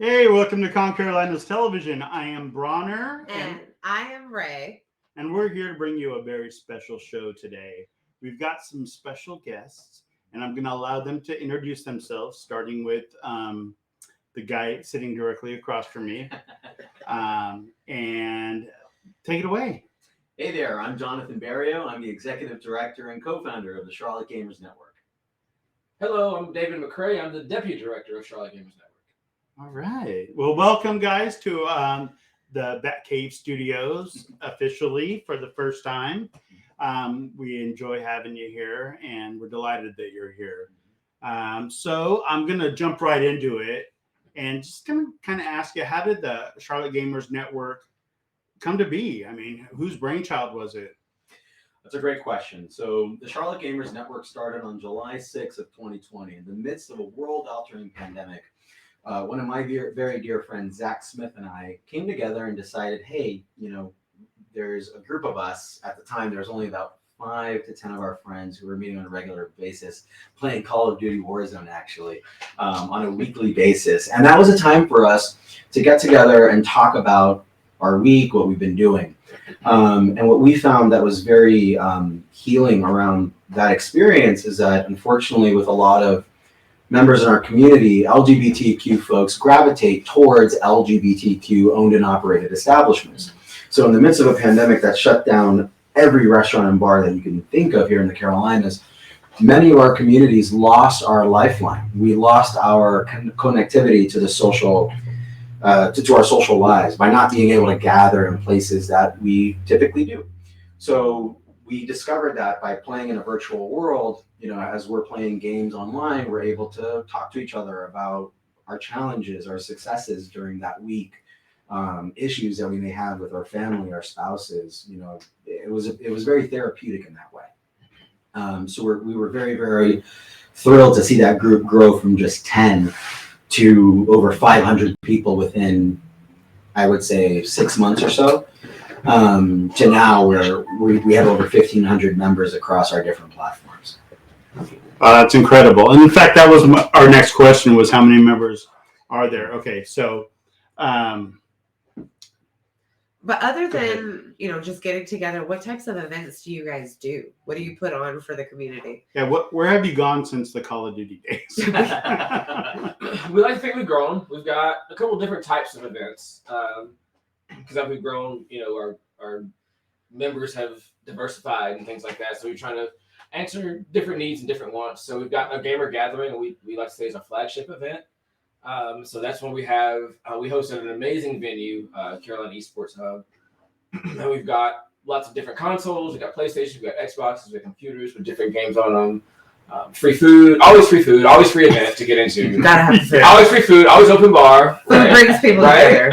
Hey, welcome to ConCarolinas Television. I am Bronner, And I am Ray. and we're here to bring you a very special show today. We've got some special guests, and I'm going to allow them to introduce themselves, starting with the guy sitting directly across from me. And take it away. Hey there, I'm Jonathan Barrio. I'm the Executive Director and co-founder of the Charlotte Gamers Network. Hello, I'm David McCrae. I'm the Deputy Director of Charlotte Gamers Network. All right. Well, welcome, guys, to the Batcave Studios officially for the first time. We enjoy having you here, and we're delighted that you're here. So I'm going to jump right into it and just going to kind of ask you, how did the Charlotte Gamers Network come to be? I mean, whose brainchild was it? That's a great question. So the Charlotte Gamers Network started on July 6th of 2020 in the midst of a world-altering pandemic. One of my very dear friends, Zach Smith, and I came together and decided, hey, there's a group of us. At the time, there was only about 5 to 10 of our friends who were meeting on a regular basis, playing Call of Duty Warzone, actually, on a weekly basis. And that was a time for us to get together and talk about our week, what we've been doing. And what we found that was very healing around that experience is that, unfortunately, with a lot of members in our community, LGBTQ folks gravitate towards LGBTQ owned and operated establishments. So in the midst of a pandemic that shut down every restaurant and bar that you can think of here in the Carolinas, many of our communities lost our lifeline. We lost our connectivity to the social, to our social lives by not being able to gather in places that we typically do. So we discovered that by playing in a virtual world, as we're playing games online, we're able to talk to each other about our challenges, our successes during that week, issues that we may have with our family, our spouses. It was very therapeutic in that way. So we were very, very thrilled to see that group grow from just 10 to over 500 people within, I would say, 6 months or so. To now where we have over 1,500 members across our different platforms. That's incredible. And in fact, that was our next question, was how many members are there? Okay, so But other than, just getting together, what types of events do you guys do? What do you put on for the community? yeah, where have you gone since the Call of Duty days? We like to think we've grown. We've got a couple different types of events. Because as we've grown, our members have diversified and things like that. So we're trying to answer different needs and different wants. So we've got a gamer gathering, and we like to say is our flagship event. So that's when we hosted an amazing venue, Carolina Esports Hub. And we've got lots of different consoles. We've got PlayStation, we've got Xboxes, we've got computers with different games on them. Free food, always free event to get into. Gotta have food. Always free food, always open bar. Food brings people together.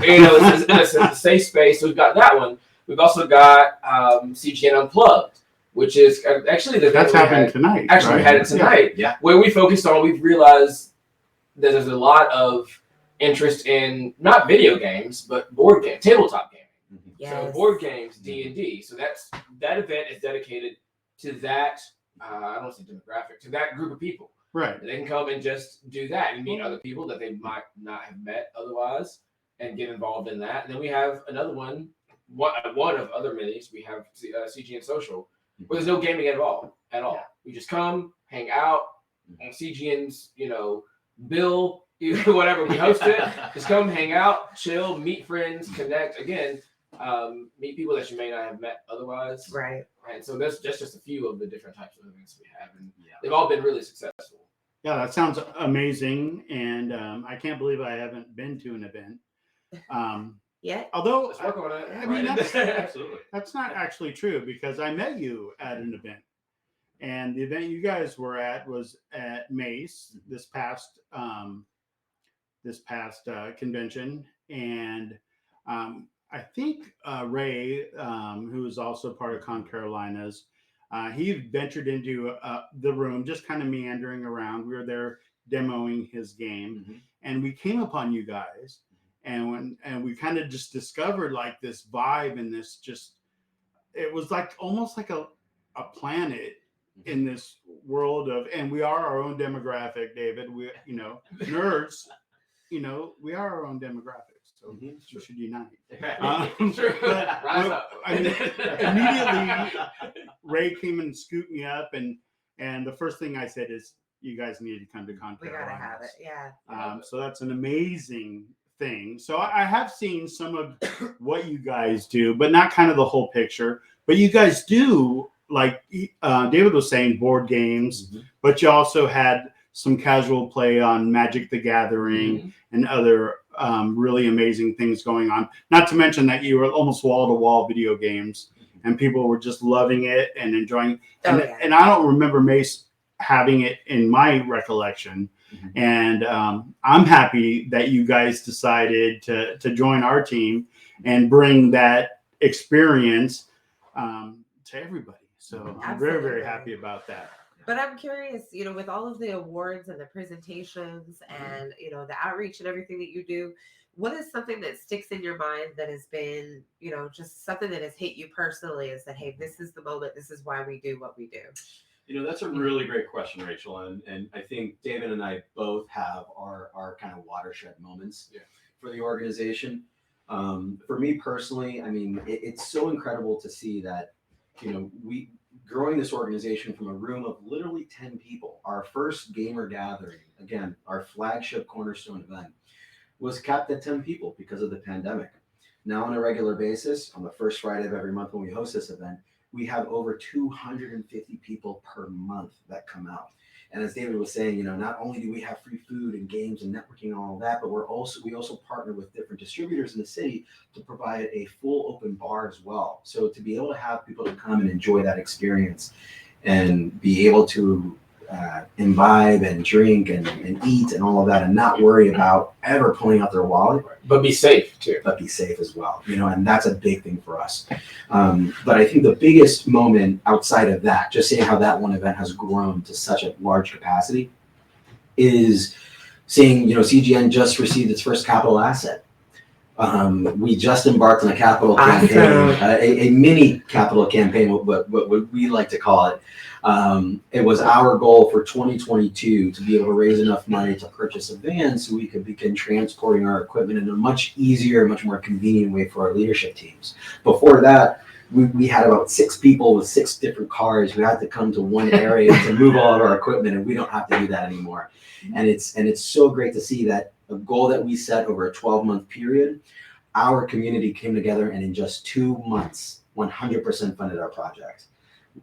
It's a safe space. So we've got that one. We've also got CGN Unplugged, which is actually That's happening tonight. Actually, we had it tonight. Yeah. Where we focused on, we've realized that there's a lot of interest in not video games, but board game, tabletop gaming. Yes. So board games, D&D. So that event is dedicated to that. I don't want to say demographic, to that group of people. Right. They can come and just do that and meet other people that they might not have met otherwise and get involved in that. And then we have another one of other minis. We have CGN Social, where there's no gaming at all. Yeah. We just come, hang out on CGN's, bill, whatever, we host it. Just come, hang out, chill, meet friends, connect. Again, meet people that you may not have met otherwise. Right. And so that's just a few of the different types of events we have, and they've all been really successful. Yeah, that sounds amazing, and I can't believe I haven't been to an event. Yeah. Although, Let's work on it. I mean, Absolutely. that's not actually true, because I met you at an event, and the event you guys were at was at Mace this past convention, and I think Ray, who is also part of ConCarolinas, he ventured into the room, just kind of meandering around. We were there demoing his game, and we came upon you guys, and we kind of just discovered like this vibe and this it was like almost like a planet in this world of, and we are our own demographic, David. We nerds. we are our own demographics, so Mhm. we should unite. True. But Rise up. immediately Ray came and scooped me up, and the first thing I said is, "You guys need to come to ConCarolinas." We gotta have it. Yeah. So that's an amazing thing. So I have seen some of what you guys do, but not kind of the whole picture. But you guys do, like David was saying, board games, but you also had some casual play on Magic the Gathering and other really amazing things going on. Not to mention that you were almost wall to wall video games, and people were just loving it and enjoying. And I don't remember Mace having it in my recollection. And I'm happy that you guys decided to join our team and bring that experience to everybody. So I'm very, very happy about that. But I'm curious, with all of the awards and the presentations and, the outreach and everything that you do, what is something that sticks in your mind that has been, just something that has hit you personally is that, hey, this is the moment, this is why we do what we do? That's a really great question, Rachel. And I think David and I both have our kind of watershed moments for the organization. For me personally, I mean, it's so incredible to see that, we growing this organization from a room of literally 10 people. Our first gamer gathering, again, our flagship cornerstone event, was capped at 10 people because of the pandemic. Now on a regular basis, on the first Friday of every month when we host this event, we have over 250 people per month that come out. And as David was saying, not only do we have free food and games and networking and all of that, but we also partner with different distributors in the city to provide a full open bar as well. So to be able to have people to come and enjoy that experience and be able to imbibe and drink and eat and all of that and not worry about ever pulling out their wallet. But be safe too. But be safe as well, and that's a big thing for us. But I think the biggest moment outside of that, just seeing how that one event has grown to such a large capacity, is seeing, CGN just received its first capital asset. We just embarked on a capital campaign, a mini capital campaign, what we like to call it. It was our goal for 2022 to be able to raise enough money to purchase a van so we could begin transporting our equipment in a much easier, much more convenient way for our leadership teams. Before that, we had about 6 people with 6 different cars who had to come to one area to move all of our equipment, and we don't have to do that anymore. And it's so great to see that a goal that we set over a 12-month period, our community came together and in just 2 months, 100% funded our project.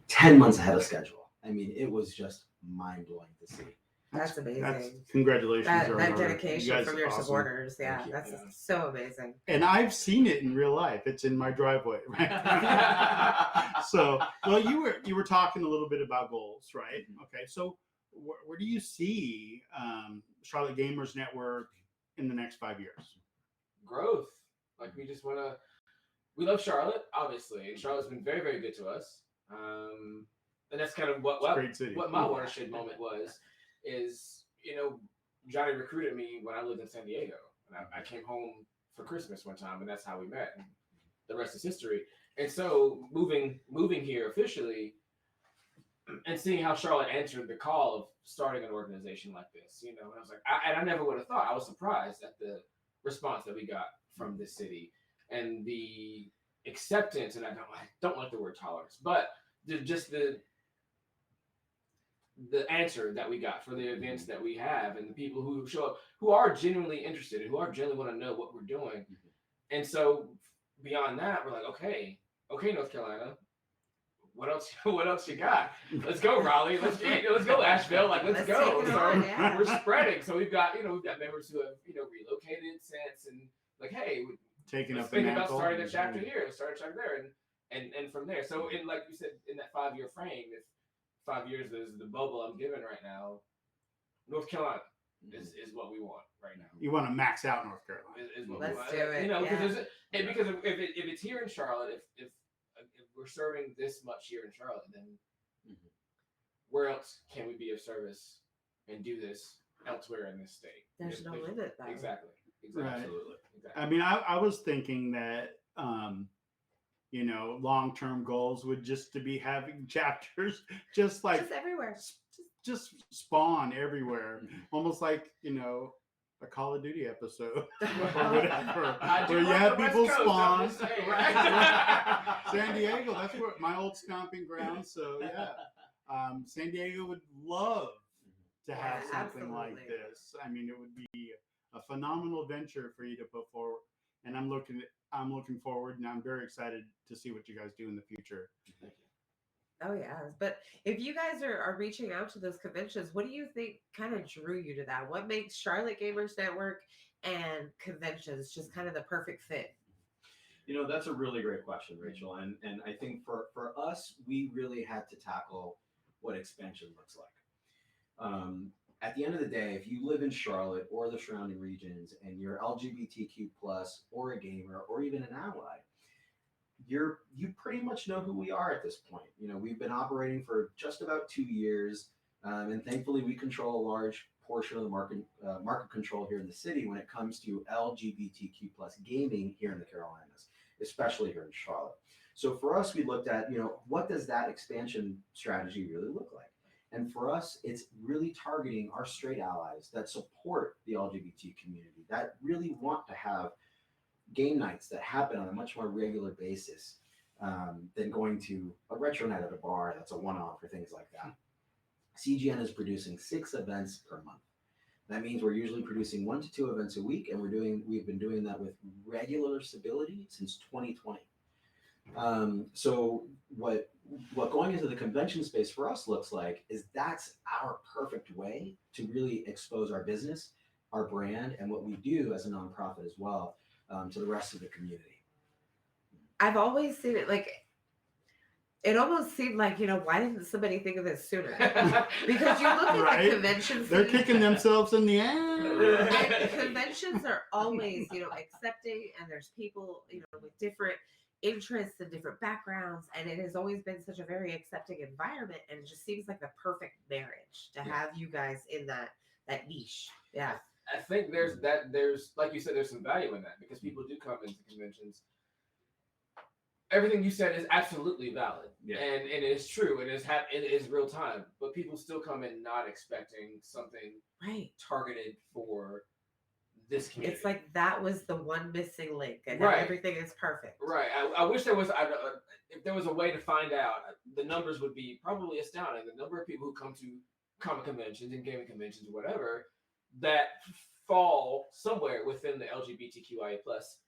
10 months ahead of schedule. I mean, it was just mind-blowing to see. That's amazing. Congratulations. That dedication from your awesome. Supporters. Yeah, that's so amazing. And I've seen it in real life. It's in my driveway, right? So, well, you were talking a little bit about goals, right? Okay, so where do you see Charlotte Gamers Network in the next 5 years? Growth. Like we love Charlotte, obviously, and Charlotte's been very, very good to us. And that's kind of what my watershed moment was. Is Johnny recruited me when I lived in San Diego, and I came home for Christmas one time, and that's how we met. And the rest is history. And so moving here officially, and seeing how Charlotte answered the call of starting an organization like this, and I was like, I never would have thought. I was surprised at the response that we got from this city and the acceptance. And I don't like the word tolerance, but just the answer that we got for the events that we have and the people who show up, who are genuinely interested and who are genuinely want to know what we're doing. And so beyond that, we're like, okay, North Carolina, what else you got? Let's go, Raleigh. Let's go, Asheville. Like, let's go. So we're spreading. So we've got members who have, relocated since, and like, hey, taking up think about starting a chapter here, start a chapter there, and from there. So in, like you said, in that 5-year frame, if 5 years is the bubble I'm given right now, North Carolina is what we want right now. You want to max out North Carolina. Is what Let's we want. do it. Because if it's here in Charlotte, if we're serving this much here in Charlotte, then where else can we be of service and do this elsewhere in this state? There's no limit, though. Exactly. Right. Absolutely. Exactly. I mean, I was thinking that, long-term goals would just to be having chapters, just like just everywhere, just spawn everywhere, almost like a Call of Duty episode or Oh. whatever, I do where you love have the West people Coast, I'm spawn. just saying, right? San Diego, that's where my old stomping ground. So yeah, San Diego would love to have Yeah, something like absolutely. this. I mean, it would be a phenomenal venture for you to put forward, and I'm looking forward, and I'm very excited to see what you guys do in the future. Oh yeah, but if you guys are reaching out to those conventions, what do you think kind of drew you to that? What makes Charlotte Gamers Network and conventions just kind of the perfect fit? You know, that's a really great question, Rachel. And I think for us, we really had to tackle what expansion looks like. At the end of the day, if you live in Charlotte or the surrounding regions and you're LGBTQ plus or a gamer or even an ally, you pretty much know who we are at this point. You know, we've been operating for just about 2 years, and thankfully we control a large portion of the market control here in the city when it comes to LGBTQ plus gaming here in the Carolinas, especially here in Charlotte. So for us, we looked at, you know, what does that expansion strategy really look like? And for us, it's really targeting our straight allies that support the LGBT community, that really want to have game nights that happen on a much more regular basis than going to a retro night at a bar that's a one-off or things like that. CGN is producing 6 events per month. That means we're usually producing 1 to 2 events a week, and we've been doing that with regular stability since 2020. So what going into the convention space for us looks like is that's our perfect way to really expose our business, our brand, and what we do as a nonprofit as well to the rest of the community. I've always seen it like it almost seemed like, you know, why didn't somebody think of this sooner? Because you look at Right? the conventions, They're kicking themselves in the ass. and conventions are always, you know, accepting, and there's people, you know, with different interests and different backgrounds, and it has always been such a very accepting environment, and it just seems like the perfect marriage to have you guys in that niche. Yeah. I think there's like you said, there's some value in that because people do come into conventions. Everything you said is absolutely valid, and it is true, and it is real time. But people still come in not expecting something targeted for this community. It's like that was the one missing link, and now everything is perfect. Right. I wish there was. If there was a way to find out, the numbers would be probably astounding. The number of people who come to comic conventions and gaming conventions, or whatever, that fall somewhere within the LGBTQIA plus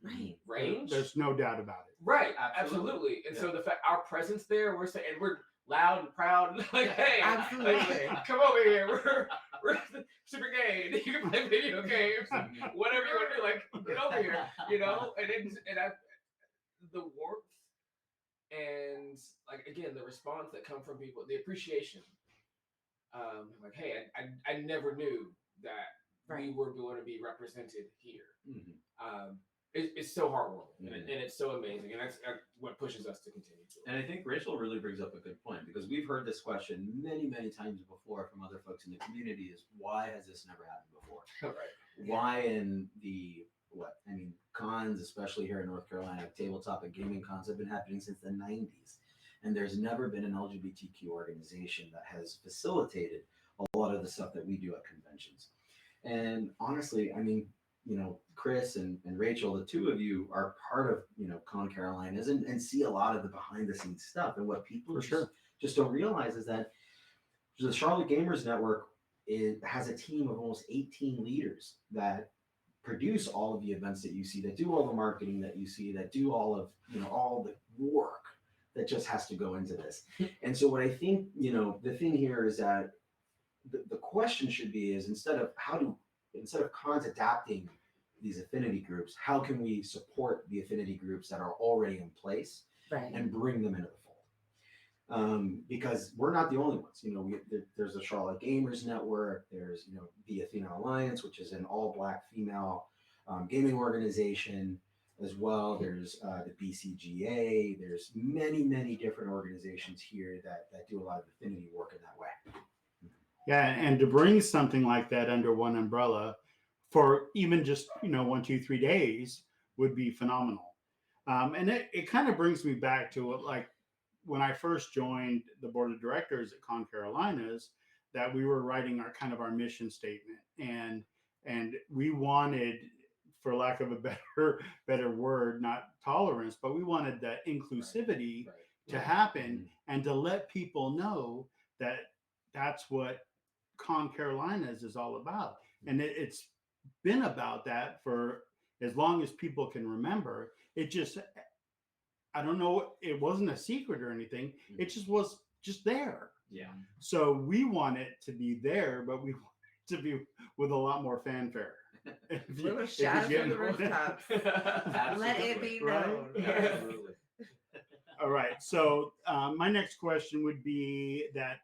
range. There's no doubt about it. Right, absolutely. And so the fact our presence there, we're saying we're loud and proud, like, hey, absolutely, come over here. We're super gay. You can play video games, whatever you want to do. Like, get over here, you know. The warmth and like again the response that come from people, the appreciation. Like, hey, I never knew that we were going to be represented here. It's so heartwarming and it's so amazing, and that's what pushes us to continue. And I think Rachel really brings up a good point, because we've heard this question many, many times before from other folks in the community: is why has this never happened before? Why in the cons, especially here in North Carolina, tabletop and gaming cons have been happening since the 90s, and there's never been an LGBTQ organization that has facilitated a lot of the stuff that we do at conventions. And honestly, I mean, you know, Chris and Rachel, the two of you are part of, you know, ConCarolinas and see a lot of the behind the scenes stuff. And what people just don't realize is that the Charlotte Gamers Network has a team of almost 18 leaders that produce all of the events that you see, that do all the marketing that you see, that do all of, you know, all the work that just has to go into this. And so what I think, you know, the thing here is that the question should be is instead of cons adapting these affinity groups, how can we support the affinity groups that are already in place and bring them into the fold? Because we're not the only ones. You know, there's the Charlotte Gamers Network. There's, you know, the Athena Alliance, which is an all-black female gaming organization as well. There's the BCGA. There's many, many different organizations here that do a lot of affinity work in that way. Yeah, and to bring something like that under one umbrella for even just, you know, 1, 2, 3 days would be phenomenal. And it kind of brings me back to what, like, when I first joined the board of directors at ConCarolinas, that we were writing our mission statement. And and we wanted, for lack of a better word, not tolerance, but we wanted the inclusivity Right. to happen and to let people know that that's what ConCarolinas is all about. And it's been about that for as long as people can remember. It just, I don't know, it wasn't a secret or anything. It just was just there. Yeah. So we want it to be there, but we want it to be with a lot more fanfare. Little shout from the rooftops. Let it be Right? known. Yes. Absolutely. All right. So my next question would be that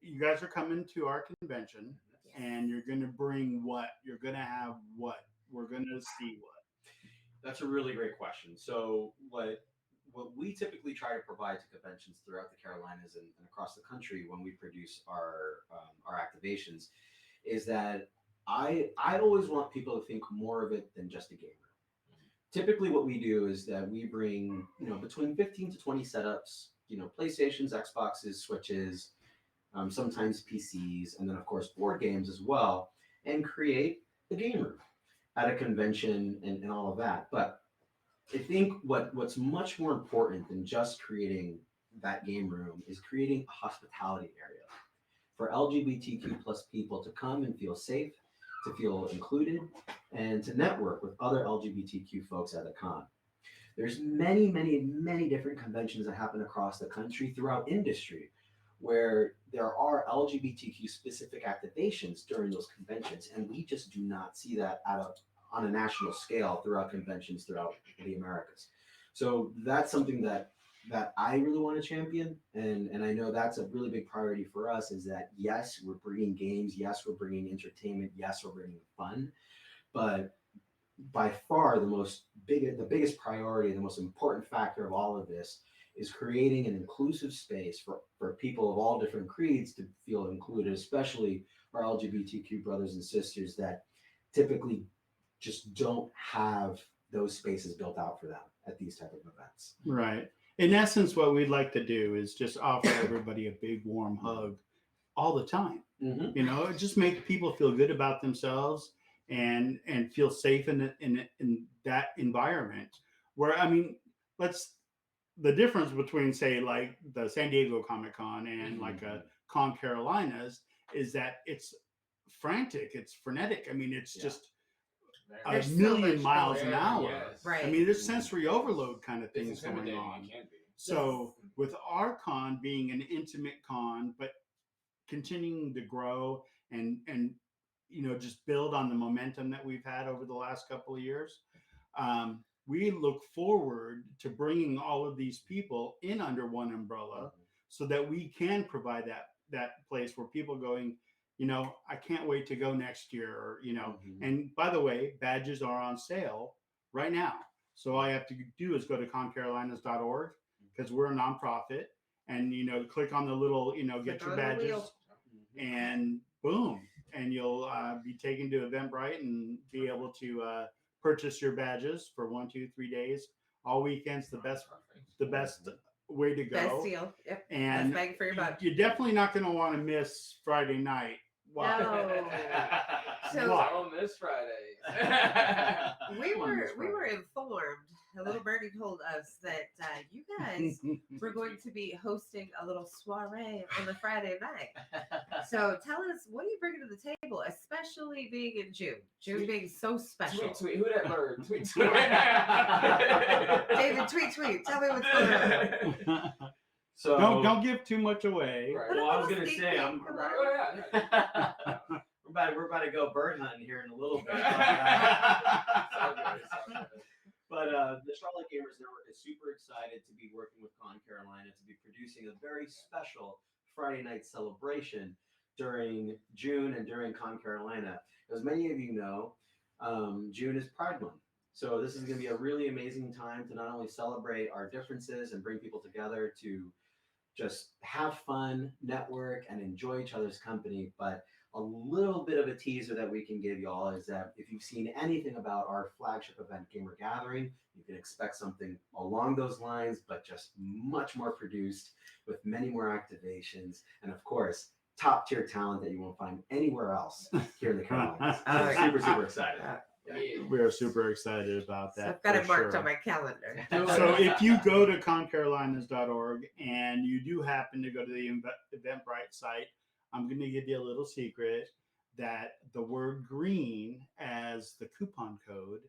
you guys are coming to our convention, and you're going to bring what? You're going to have what? We're going to see what? That's a really great question. So what we typically try to provide to conventions throughout the Carolinas and across the country when we produce our activations is that I always want people to think more of it than just a game room. Typically what we do is that we bring, between 15 to 20 setups, PlayStations, Xboxes, Switches, sometimes PCs, and then of course board games as well, and create a game room at a convention and all of that. But I think what's much more important than just creating that game room is creating a hospitality area for LGBTQ plus people to come and feel safe, to feel included, and to network with other LGBTQ folks at a con. There's many, many, many different conventions that happen across the country throughout industry where there are LGBTQ specific activations during those conventions, and we just do not see that on a national scale throughout conventions throughout the Americas. So that's something that I really want to champion, and I know that's a really big priority for us, is that yes, we're bringing games, yes, we're bringing entertainment, yes, we're bringing fun, but by far the biggest priority, the most important factor of all of this is creating an inclusive space for people of all different creeds to feel included, especially our LGBTQ brothers and sisters that typically just don't have those spaces built out for them at these type of events. Right. In essence, what we'd like to do is just offer everybody a big warm hug all the time. Mm-hmm. Just make people feel good about themselves and feel safe in that environment. Where, I mean, the difference between, say, like the San Diego Comic-Con and like a ConCarolinas is that it's frantic, it's frenetic. I mean, it's just a There's so million much miles going an on. hour. Yes. Right. I mean, there's sensory overload kind of It's things going intimidating. on. It can be. So with our con being an intimate con, but continuing to grow and just build on the momentum that we've had over the last couple of years, we look forward to bringing all of these people in under one umbrella so that we can provide that place where people going, I can't wait to go next year, or and by the way, badges are on sale right now. So all I have to do is go to concarolinas.org, because we're a nonprofit, and click on the little get your badges, and boom, and you'll be taken to Eventbrite and be able to purchase your badges for 1, 2, 3 days, all weekends. The best way to go. Best deal. Yep. And best bang for your buck. you're definitely not going to want to miss Friday night. Wow. No. So on this Friday. we were informed. A little birdie told us that you guys were going to be hosting a little soiree on the Friday night. So tell us, what are you bringing to the table, especially being in June? June being so special. Tweet. Who that bird? Tweet. David, tweet. Tell me what's going on. So don't give too much away. Right. Well, I was gonna Sneak say peek, I'm come right. on. Oh, yeah. We're about to go bird hunting here in a little bit. But the Charlotte Gamers Network is super excited to be working with ConCarolina to be producing a very special Friday night celebration during June and during ConCarolina. As many of you know, June is Pride Month. So this is going to be a really amazing time to not only celebrate our differences and bring people together to just have fun, network, and enjoy each other's company. But a little bit of a teaser that we can give y'all is that if you've seen anything about our flagship event, Gamer Gathering, you can expect something along those lines, but just much more produced with many more activations. And of course, top tier talent that you won't find anywhere else here in the Carolinas. Oh, So super excited. We're super excited about So that. I've got for it marked sure. on my calendar. So if you go to ConCarolinas.org and you do happen to go to the Eventbrite site, I'm going to give you a little secret that the word green as the coupon code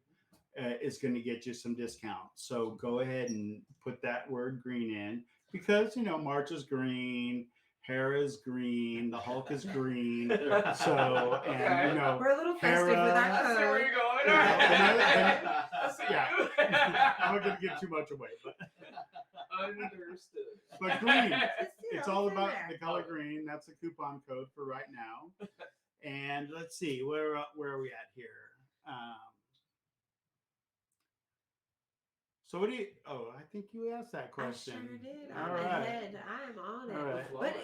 is going to get you some discount. So go ahead and put that word green in because, March is green. Hera is green. The Hulk is green. So, and we're a little festive with Hera- our I see where code. you're going. Yeah. I see Yeah. I'm not going to give too much away, but Understood. But green, Just, it's all about the color green. That's a coupon code for right now. And let's see, where are we at here? So what do you? Oh, I think you asked that question. I sure did. All I'm right. ahead. I'm on it. All right. But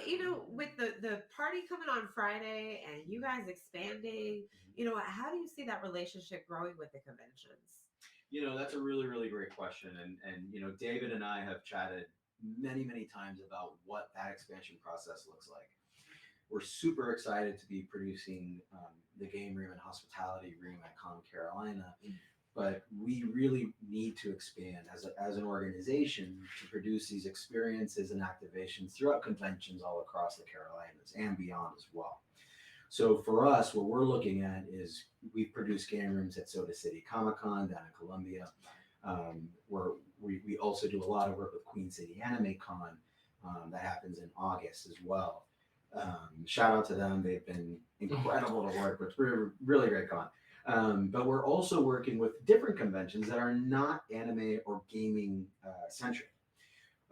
with the party coming on Friday and you guys expanding, how do you see that relationship growing with the conventions? That's a really great question. And David and I have chatted many times about what that expansion process looks like. We're super excited to be producing the game room and hospitality room at ConCarolina, but we really need to expand as an organization to produce these experiences and activations throughout conventions all across the Carolinas and beyond as well. So for us, what we're looking at is we've produced game rooms at Soda City Comic-Con down in Columbia. We also do a lot of work with Queen City Anime Con that happens in August as well. Shout out to them. They've been incredible to work with. Really great con. But we're also working with different conventions that are not anime or gaming centric.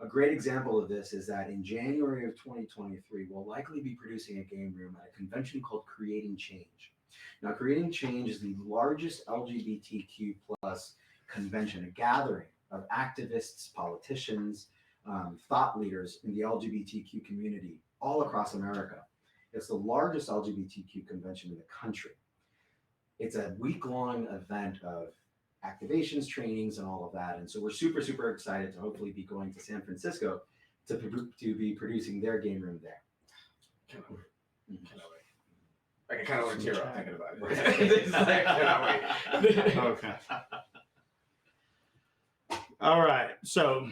A great example of this is that in January of 2023, we'll likely be producing a game room at a convention called Creating Change. Now, Creating Change is the largest LGBTQ plus convention, a gathering of activists, politicians, thought leaders in the LGBTQ community all across America. It's the largest LGBTQ convention in the country. It's a week-long event of activations, trainings, and all of that. And so we're super excited to hopefully be going to San Francisco to be producing their game room there. Cannot wait. I kind of want to tear up thinking about it. It's like, cannot wait. Okay. All right. So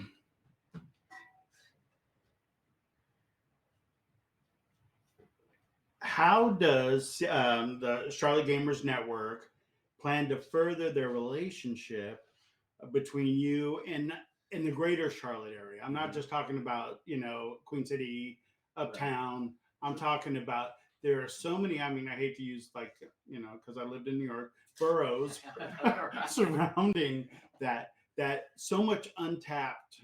how does the Charlotte Gamers Network plan to further their relationship between you and in the greater Charlotte area? I'm not just talking about, Queen City, Uptown. I'm talking about there are so many, I hate to use because I lived in New York, boroughs surrounding that so much untapped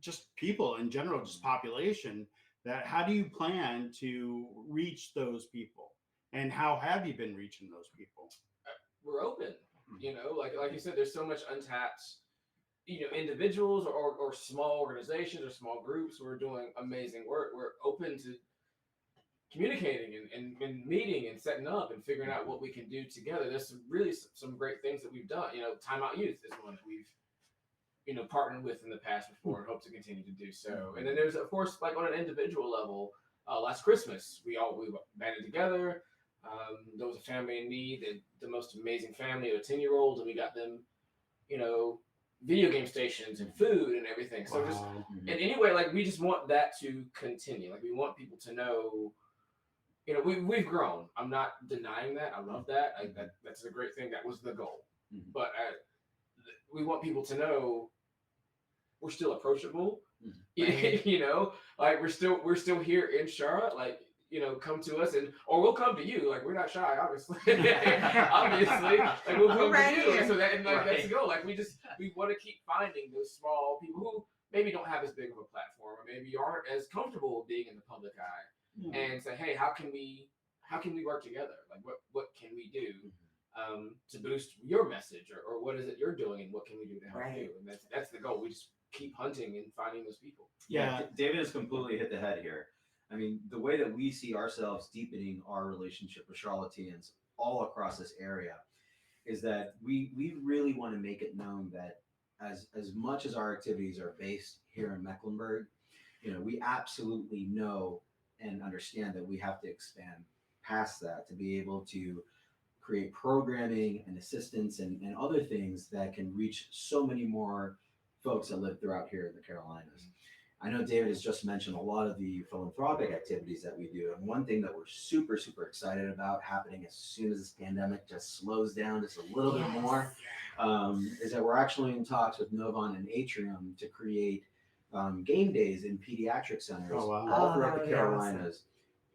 just people in general, just population, that how do you plan to reach those people? And how have you been reaching those people? We're open, like you said, there's so much untapped, individuals or small organizations or small groups who are doing amazing work. We're open to communicating and meeting and setting up and figuring out what we can do together. There's some great things that we've done. Time Out Youth is one that we've partnered with in the past before and hope to continue to do so. And then there's, of course, like on an individual level, last Christmas, we banded together. There was a family in need, the most amazing family, a 10-year-old, and we got them, video game stations and food and everything. So just, and anyway, we just want that to continue. We want people to know, we've grown. I'm not denying that. I love that. That's a great thing. That was the goal. But we want people to know we're still approachable. We're still here in Charlotte. Come to us or we'll come to you. We're not shy, obviously. Obviously, we'll come to you. Here. So that's the goal. We want to keep finding those small people who maybe don't have as big of a platform or maybe aren't as comfortable being in the public eye, and say, hey, how can we work together? What can we do to boost your message, or what is it you're doing, and what can we do to help you? And that's the goal. We just keep hunting and finding those people. Yeah, David has completely hit the head here. The way that we see ourselves deepening our relationship with Charlotteans all across this area is that we really want to make it known that as much as our activities are based here in Mecklenburg, we absolutely know and understand that we have to expand past that to be able to create programming and assistance and other things that can reach so many more folks that live throughout here in the Carolinas. I know David has just mentioned a lot of the philanthropic activities that we do. And one thing that we're super, super excited about happening as soon as this pandemic just slows down just a little bit more is that we're actually in talks with Novon and Atrium to create game days in pediatric centers Oh, wow. all Oh, throughout that the would be Carolinas,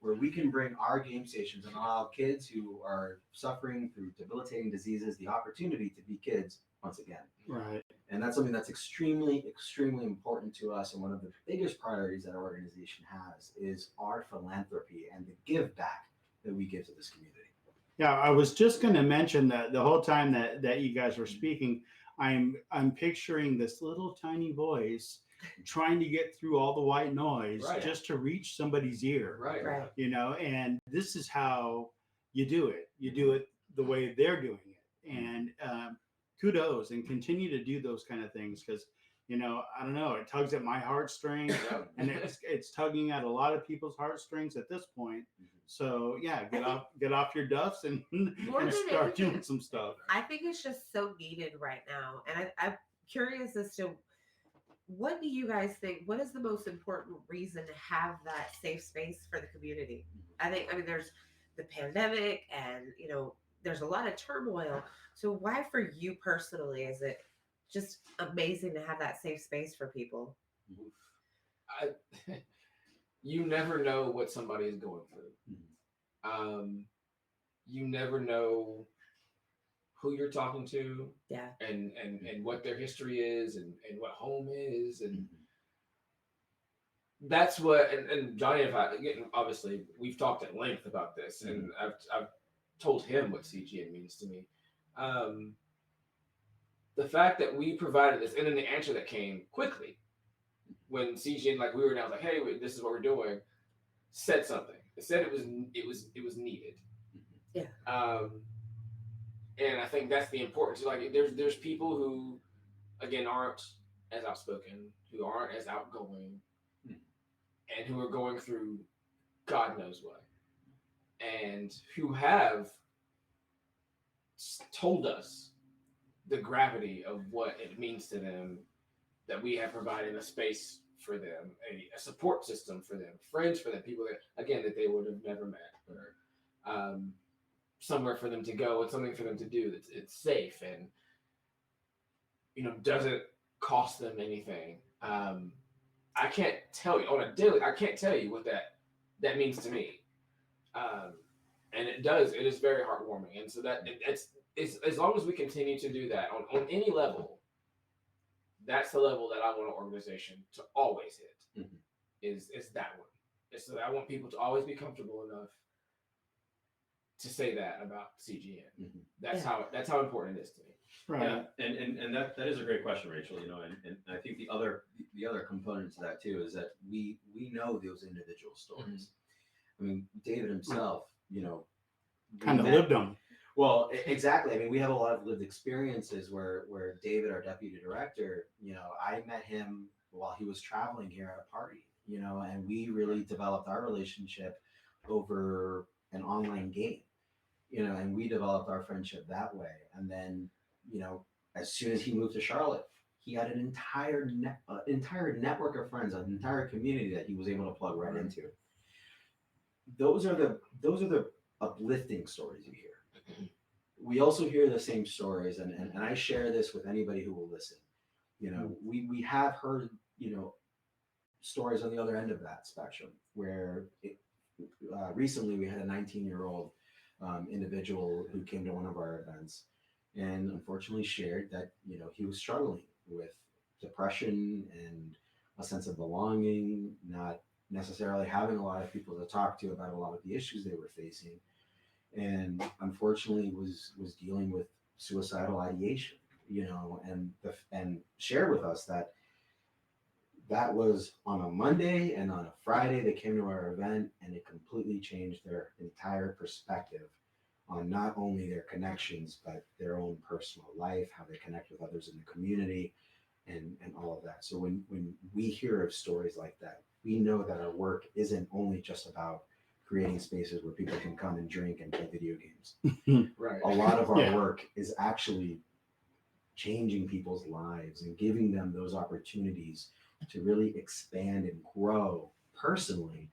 where we can bring our game stations and allow kids who are suffering through debilitating diseases the opportunity to be kids once again. Right. And that's something that's extremely, extremely important to us. And one of the biggest priorities that our organization has is our philanthropy and the give back that we give to this community. Yeah, I was just going to mention that the whole time that you guys were speaking, I'm picturing this little tiny voice trying to get through all the white noise Right. just to reach somebody's ear. Right. Right. And this is how you do it. You do it the way they're doing it. And kudos, and continue to do those kind of things, because I don't know, it tugs at my heartstrings, and it's tugging at a lot of people's heartstrings at this point. So yeah, get off your duffs and More and than start doing anything, some stuff. I think it's just so needed right now. And I'm curious as to, what do you guys think? What is the most important reason to have that safe space for the community? I mean, there's the pandemic and, there's a lot of turmoil. So why for you personally is it just amazing to have that safe space for people? You never know what somebody is going through. You never know who you're talking to, Yeah. and what their history is, and what home is, and that's what. And Johnny and I, obviously, we've talked at length about this, and I've told him what CGN means to me. The fact that we provided this, and then the answer that came quickly when CGN, like, we were now like, hey, this is what we're doing, said something. It said it was needed. Yeah. And I think that's the importance. Like, there's people who, again, aren't as outspoken, who aren't as outgoing, and who are going through God knows what, and who have told us the gravity of what it means to them that we have provided a space for them, a support system for them, friends for them, people that, again, that they would have never met, or somewhere for them to go and something for them to do that's it's safe and doesn't cost them anything. I can't tell you on a daily. I can't tell you what that means to me. And it is very heartwarming. And so that it's as long as we continue to do that on any level, that's the level that I want an organization to always hit. Is that one. It's so that I want people to always be comfortable enough to say that about CGN. That's how important it is to me. Right. Yeah, and that is a great question, Rachel. And I think the other component to that too is that we know those individual stories. I mean, David himself, Kind of lived them. Well, exactly. I mean, we have a lot of lived experiences where David, our deputy director, I met him while he was traveling here at a party, and we really developed our relationship over an online game, and we developed our friendship that way. And then, as soon as he moved to Charlotte, he had an entire network of friends, an entire community that he was able to plug right into. Those are the uplifting stories you hear. We also hear the same stories, and I share this with anybody who will listen. We have heard, stories on the other end of that spectrum where recently we had a 19-year-old individual who came to one of our events and unfortunately shared that, he was struggling with depression and a sense of belonging, not necessarily having a lot of people to talk to about a lot of the issues they were facing. And unfortunately was dealing with suicidal ideation, and shared with us that was on a Monday, and on a Friday they came to our event, and it completely changed their entire perspective on not only their connections, but their own personal life, how they connect with others in the community. and all of that. So when we hear of stories like that, we know that our work isn't only just about creating spaces where people can come and drink and play video games. Right. A lot of our Yeah. work is actually changing people's lives and giving them those opportunities to really expand and grow personally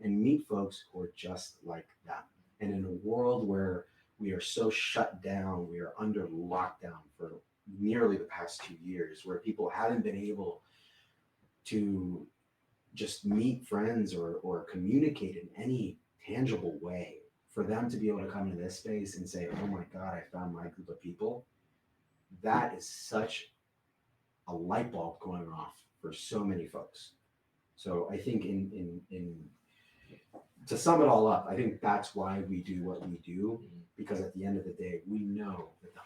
and meet folks who are just like them. And in a world where we are so shut down, we are under lockdown for nearly the past 2 years, where people haven't been able to just meet friends or communicate in any tangible way, for them to be able to come into this space and say, oh my God, I found my group of people, that is such a light bulb going off for so many folks. So I think in to sum it all up, I think that's why we do what we do, because at the end of the day, we know that the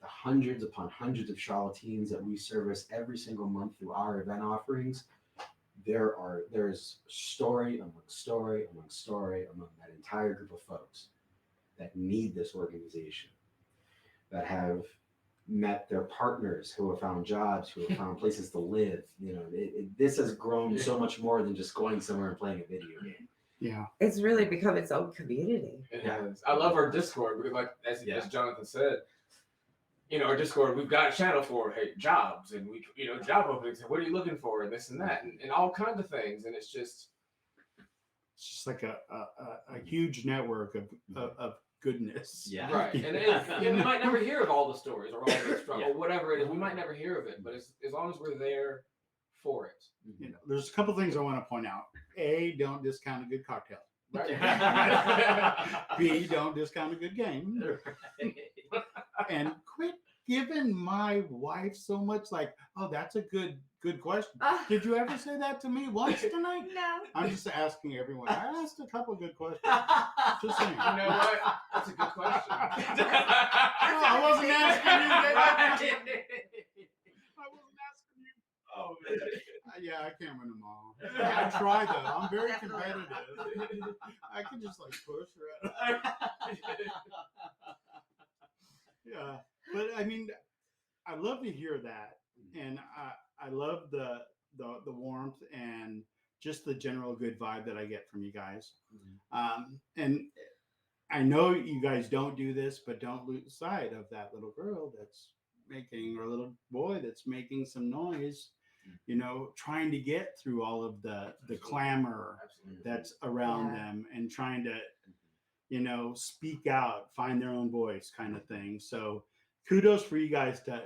hundreds upon hundreds of Charlotteans that we service every single month through our event offerings, there's story among story among story among that entire group of folks that need this organization, that have met their partners, who have found jobs, who have found places to live. This has grown so much more than just going somewhere and playing a video game. Yeah. It's really become its own community. It has. I love our Discord because, like as Jonathan said, our Discord, we've got a channel for jobs and job openings and what are you looking for and this and that and all kinds of things, and it's just like a huge network of goodness. Yeah. right. And we might never hear of all the stories or all the struggle, or whatever it is. We might never hear of it, but as long as we're there for it. There's a couple things I want to point out. A, don't discount a good cocktail. Right. B, don't discount a good game. And quit giving my wife so much like, oh, that's a good question. Did you ever say that to me once tonight? No. I'm just asking everyone. I asked a couple of good questions. Just saying. You know what? That's a good question. No, I wasn't asking you that. I wasn't asking you. Oh, man. Yeah, I can't win them all. I try though. I'm very competitive. I can just like push her. Yeah, but I mean, I love to hear that, and I love the warmth and just the general good vibe that I get from you guys. And I know you guys don't do this, but don't lose sight of that little girl that's making, or little boy that's making some noise, trying to get through all of the clamor that's around them and trying to, speak out, find their own voice kind of thing. So kudos for you guys to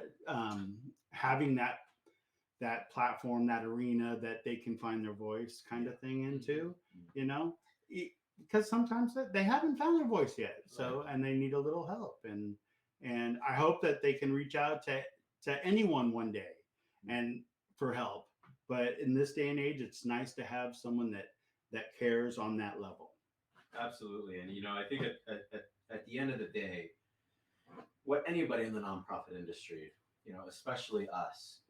having that platform, that arena that they can find their voice kind of thing into, because sometimes they haven't found their voice yet. So, and they need a little help. And I hope that they can reach out to anyone one day and for help. But in this day and age, it's nice to have someone that cares on that level. Absolutely. And, I think at the end of the day, what anybody in the nonprofit industry, especially us,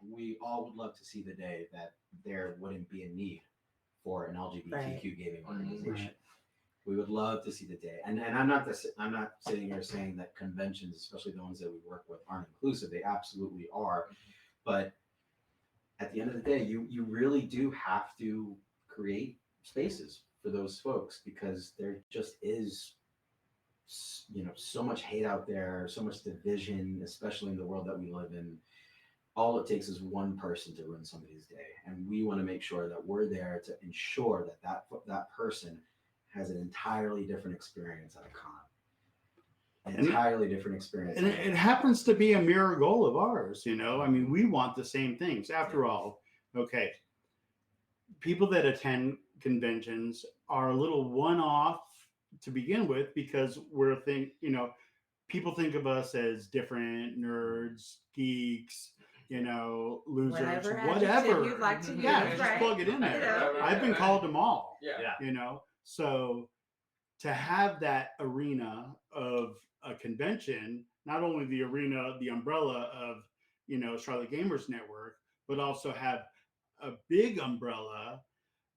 we all would love to see the day that there wouldn't be a need for an LGBTQ gaming organization. Right. We would love to see the day. And I'm not sitting here saying that conventions, especially the ones that we work with, aren't inclusive. They absolutely are. But at the end of the day, you really do have to create spaces for those folks, because there just is so much hate out there, so much division, especially in the world that we live in. All it takes is one person to ruin somebody's day, and we want to make sure that we're there to ensure that person has an entirely different experience at a con. Entirely different experience. And it happens to be a mirror goal of ours, I mean, we want the same things. After all, okay, people that attend conventions are a little one-off to begin with, because people think of us as different nerds, geeks, losers, whatever you'd like to use, just plug it in there. I've been called them all. So to have that arena of a convention, not only the arena, the umbrella of Charlotte Gamers Network, but also have a big umbrella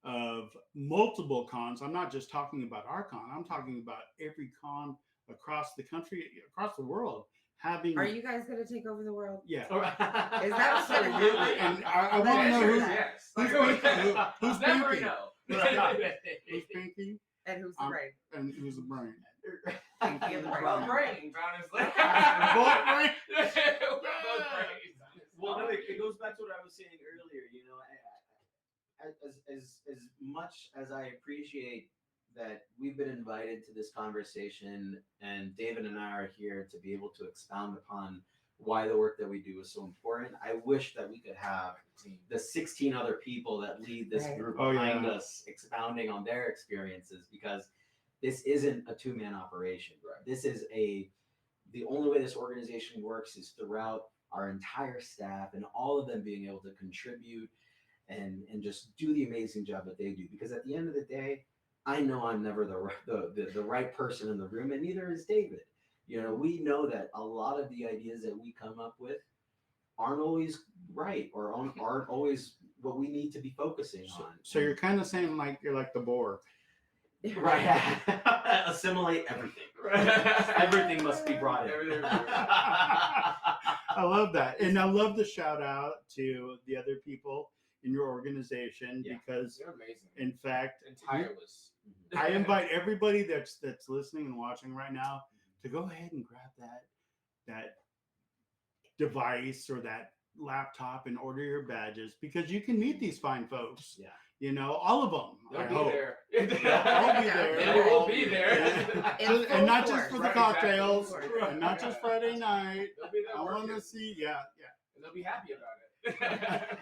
of multiple cons. I'm not just talking about our con, I'm talking about every con across the country, across the world, having. Are you guys gonna take over the world? Yeah. Is that what's gonna Absolutely. happen? And I want to know who's Yes. who's Never pinky? know. Who's pinky And who's the brain? and who's the brain. Pinky and the brain. Both brains, honestly. Both brains? Both brains. Well, no, it goes back to what I was saying earlier. You know, as much as I appreciate that we've been invited to this conversation, and David and I are here to be able to expound upon why the work that we do is so important. I wish that we could have the 16 other people that lead this group behind us expounding on their experiences, because this isn't a two-man operation. Right. This is the only way this organization works is throughout our entire staff and all of them being able to contribute and just do the amazing job that they do. Because at the end of the day, I know I'm never the right person in the room, and neither is David. You know, we know that a lot of the ideas that we come up with aren't always right or aren't always what we need to be focusing on. So you're kind of saying like you're like the boar. Right. Assimilate everything. Everything must be brought in. I love that. And I love the shout out to the other people in your organization because They're amazing. in fact, And tireless. I invite everybody that's listening and watching right now to go ahead and grab that device or that laptop and order your badges, because you can meet these fine folks. Yeah. You know, all of them. They'll I be hope. there. They'll all be there. And we will be there. And not just for the Right, cocktails, exactly. and not just Friday night. They'll be there I want working. to see, yeah. And they'll be happy about it.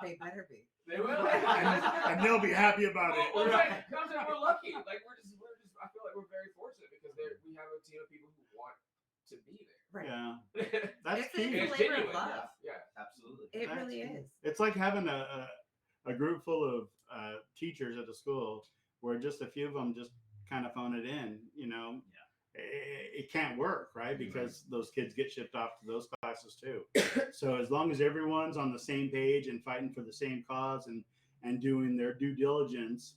They better be. They will. And they'll be happy about it. Well, we're lucky. Like we're just. I feel like we're very fortunate because we have a team of people who want to be there. Right. Yeah, that's It's key. a It's labor of genuine. love. Yeah. Absolutely. It That's really key. is. It's like having a group full of teachers at a school where just a few of them just kind of phone it in. You know, it can't work, right? Because those kids get shipped off to those classes too. So as long as everyone's on the same page and fighting for the same cause and doing their due diligence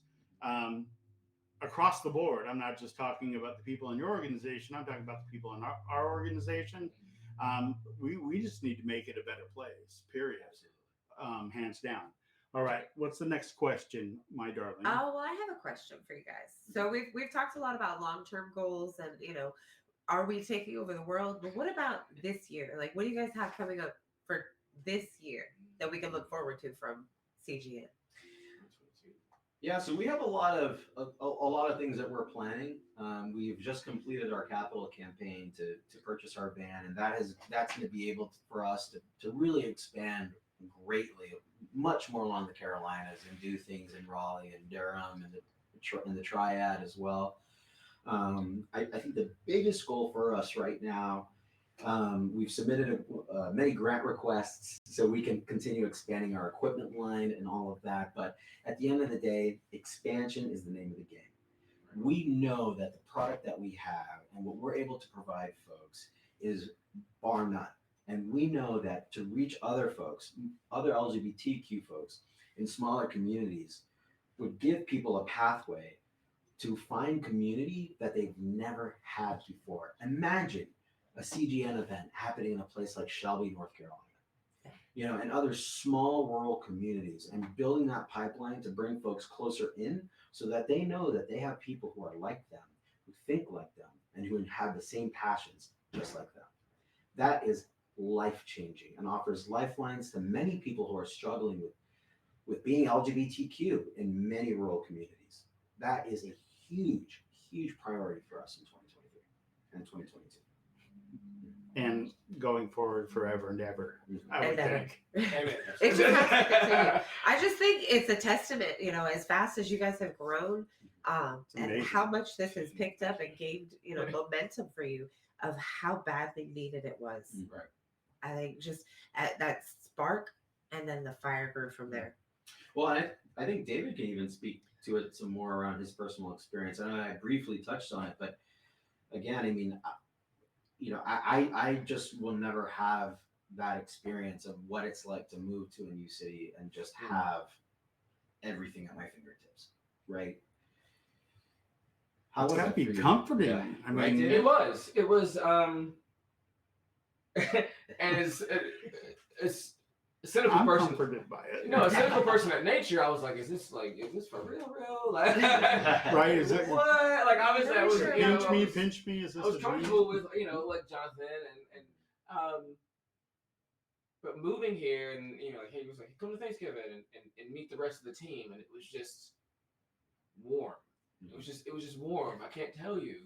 across the board. I'm not just talking about the people in your organization. I'm talking about the people in our organization. We just need to make it a better place, period. Hands down. All right. What's the next question, my darling? Oh, well, I have a question for you guys. So we've talked a lot about long-term goals and, you know, are we taking over the world? But what about this year? Like, what do you guys have coming up for this year that we can look forward to from CGN? Yeah, so we have a lot of things that we're planning. We've just completed our capital campaign to purchase our van, and that's going to be able for us to really expand greatly, much more along the Carolinas, and do things in Raleigh and Durham and the Triad as well. I think the biggest goal for us right now, we've submitted many grant requests so we can continue expanding our equipment line and all of that. But at the end of the day, expansion is the name of the game. We know that the product that we have and what we're able to provide folks is bar none. And we know that to reach other folks, other LGBTQ folks in smaller communities, would give people a pathway to find community that they've never had before. Imagine a CGN event happening in a place like Shelby, North Carolina, you know, and other small rural communities, and building that pipeline to bring folks closer in so that they know that they have people who are like them, who think like them, and who have the same passions just like them. That is life-changing and offers lifelines to many people who are struggling with being LGBTQ in many rural communities. That is a huge, huge priority for us in 2023 and 2022. And going forward forever and ever, I would think. Amen. It just has to continue. I just think it's a testament, you know, as fast as you guys have grown, and amazing. how much this has picked up and gained, you know, momentum for you of how badly needed it was. Right. I think just at that spark, and then the fire grew from there. Well, I think David can even speak to it some more around his personal experience. I know I briefly touched on it, but again, I mean, you know, I just will never have that experience of what it's like to move to a new city and just have everything at my fingertips, right? How It's was got to it be for you? comforting. Yeah. I Right, mean, David? It was and it's a cynical I'm person. comforted by it. No, a cynical person at nature. I was like, is this for real? Like, Right, is it- what? Like, obviously, I was, Sure. you know, pinch me. Is I this was a dream? comfortable with, you know, like Jonathan but moving here and, you know, like, he was like, come to Thanksgiving and meet the rest of the team, and it was just warm. It was just warm. I can't tell you.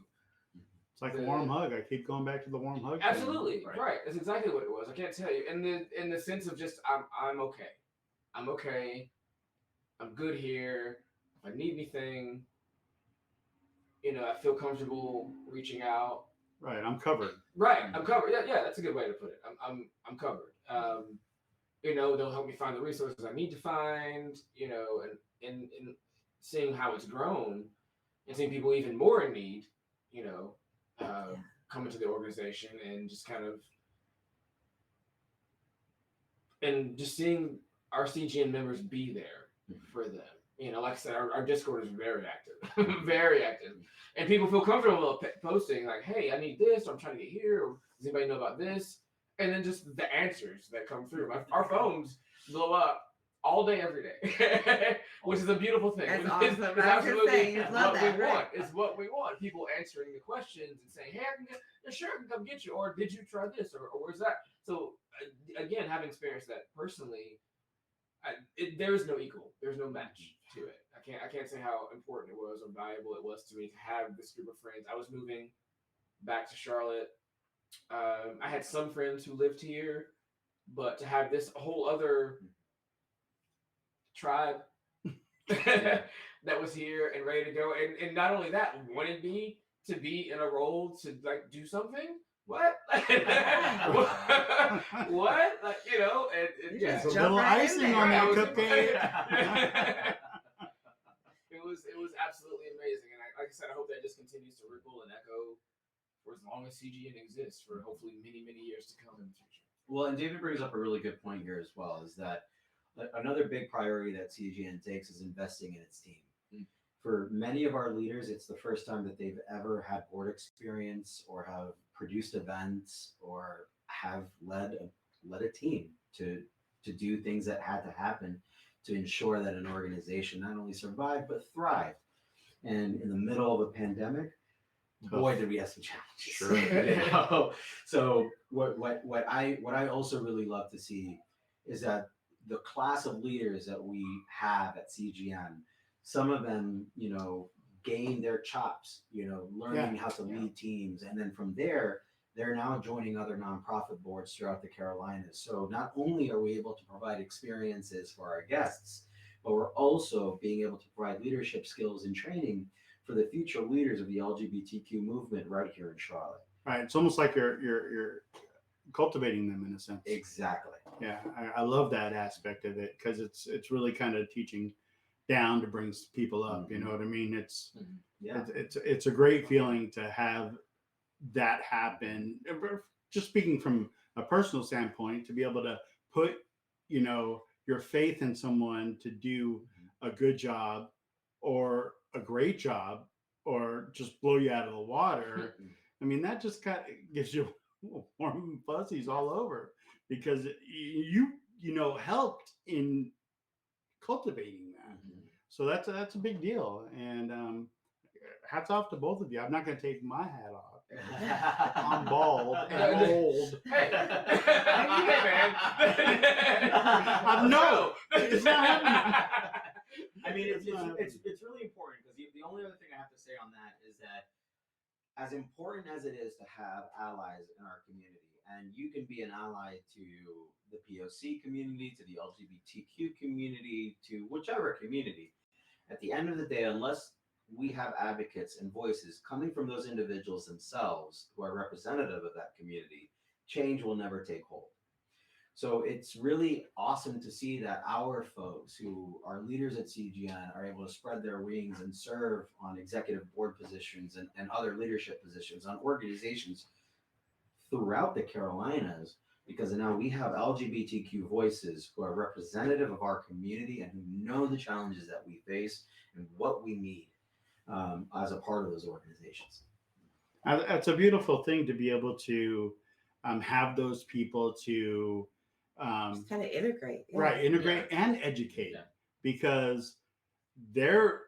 It's like a warm hug. I keep going back to the warm hug. Absolutely, Right. right. That's exactly what it was. I can't tell you. In the sense of just I'm okay. I'm okay. I'm good here. If I need anything, you know, I feel comfortable reaching out. Right, I'm covered. Right, I'm covered. Yeah, that's a good way to put it. I'm covered. You know, they'll help me find the resources I need to find. You know, and seeing how it's grown and seeing people even more in need. You know, come into the organization and just kind of and just seeing our CGN members be there for them. You know, like I said, our Discord is very active, very active, and people feel comfortable posting like, "Hey, I need this. Or I'm trying to get here. Or does anybody know about this?" And then just the answers that come through. Our phones blow up all day, every day, which is a beautiful thing. That's It's awesome. I was gonna absolutely say, you'd love what that, we right? want. It's what we want. People answering the questions and saying, "Hey, I can get, yeah, sure, I can come get you," or "Did you try this?" or "Where's that?" So again, having experienced that personally, there is no equal. There's no match to it. I can't say how important it was or valuable it was to me to have this group of friends. I was moving back to Charlotte. I had some friends who lived here, but to have this whole other tribe that was here and ready to go, and not only that, wanted me to be in a role to like do something. What? What? Like, you know, and You yeah, just It's a jump little right in icing there. on Right, I that was- cupcake. It was absolutely amazing, and like I said, I hope that just continues to ripple and echo for as long as CGN exists, for hopefully many years to come in the future. Well, and David brings up a really good point here as well, is that another big priority that CGN takes is investing in its team. For many of our leaders, it's the first time that they've ever had board experience or have produced events or have led a team to do things that had to happen to ensure that an organization not only survived but thrived. And in the middle of a pandemic, boy, did we have some challenges. Sure. You know? So what I also really love to see is that the class of leaders that we have at CGN, some of them, you know, gain their chops, you know, learning how to lead teams, and then from there, they're now joining other nonprofit boards throughout the Carolinas. So not only are we able to provide experiences for our guests, but we're also being able to provide leadership skills and training for the future leaders of the LGBTQ movement right here in Charlotte. Right, it's almost like you're cultivating them in a sense. Exactly. Yeah, I love that aspect of it because it's really kind of teaching down to bring people up. You know what I mean? Yeah. It's a great feeling to have that happen. Just speaking from a personal standpoint, to be able to put, you know, your faith in someone to do a good job or a great job or just blow you out of the water. I mean, that just kind of gives you warm fuzzies all over because you know helped in cultivating that. So that's a big deal, and hats off to both of you. I'm not going to take my hat off. I'm bald and old. Hey, hey, man. No, it's not happening. I mean, it's really important because the only other thing I have to say on that is that as important as it is to have allies in our community, and you can be an ally to the POC community, to the LGBTQ community, to whichever community, at the end of the day, unless we have advocates and voices coming from those individuals themselves who are representative of that community, change will never take hold. So it's really awesome to see that our folks who are leaders at CGN are able to spread their wings and serve on executive board positions and other leadership positions on organizations throughout the Carolinas, because now we have LGBTQ voices who are representative of our community and who know the challenges that we face and what we need. as a part of those organizations. That's a beautiful thing to be able to have those people to Just kind of integrate. Yeah. right, integrate and educate, Yeah. because they're,